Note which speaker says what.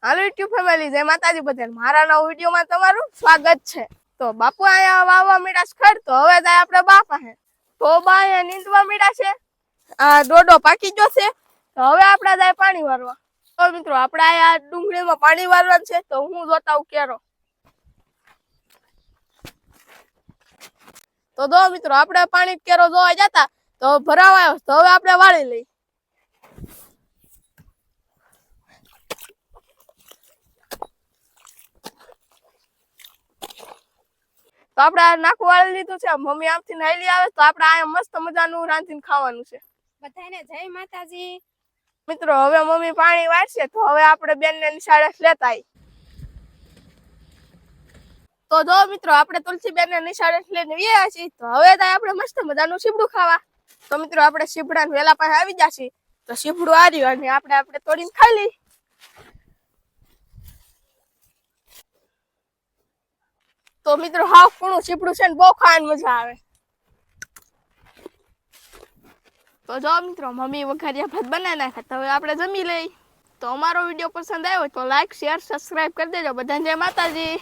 Speaker 1: હાલો YouTube family, જય માતાજી બધાને. મારા નવા વિડીયોમાં તમારું સ્વાગત છે. તો બાપુ અહીંયા વાવવા મીડા ખડ, તો હવે જાય આપણે બાપા હે. તો બા અહીંયા નીંદવા મીડા છે. આ ડોડો પાકી ગયો છે, તો હવે આપણે જાય પાણી વારવા. તો મિત્રો આપણે અહીંયા ડુંગળીમાં પાણી વારવાનું છે, તો હું જોતા હું કેરો. તો દો મિત્રો આપણે પાણી કેરો જોવા જતા, તો ભરાવા આવ્યો, તો હવે આપણે વાળી લઈ. તો આપણે નાખું વાળી લીધું છે. મમ્મી આમથી નાઈલી આવે તો આપણે આ મસ્ત મજાનું રાંધીને ખાવાનું છે.
Speaker 2: બધાને જય માતાજી.
Speaker 1: મિત્રો હવે મમ્મી પાણી વાળશે, તો હવે આપણે બેનને નિશાળે લેતા આવી. તો જો મિત્રો આપણે તુલસી બેનને નિશાળે લઈને આવ્યા છીએ, તો હવે આપણે મસ્ત મજાનું સીપડું ખાવા. તો મિત્રો આપણે સીપડાને વેલા પાસે આવી જશે, તો સીપડું આવ્યું અને આપણે તોડીને ખાઈ લઈ. તો મિત્રો હાવ કૂણું સીપડું છે ને બહુ ખાવાની મજા આવે. તો જો મિત્રો મમ્મી વઘારિયા ભાત બનાવી નાખ્યા, તો હવે આપણે જમી લઈ. તો અમારો વિડીયો પસંદ આવ્યો તો લાઈક શેર સબસ્ક્રાઇબ કરી દેજો. બધાને જય માતાજી.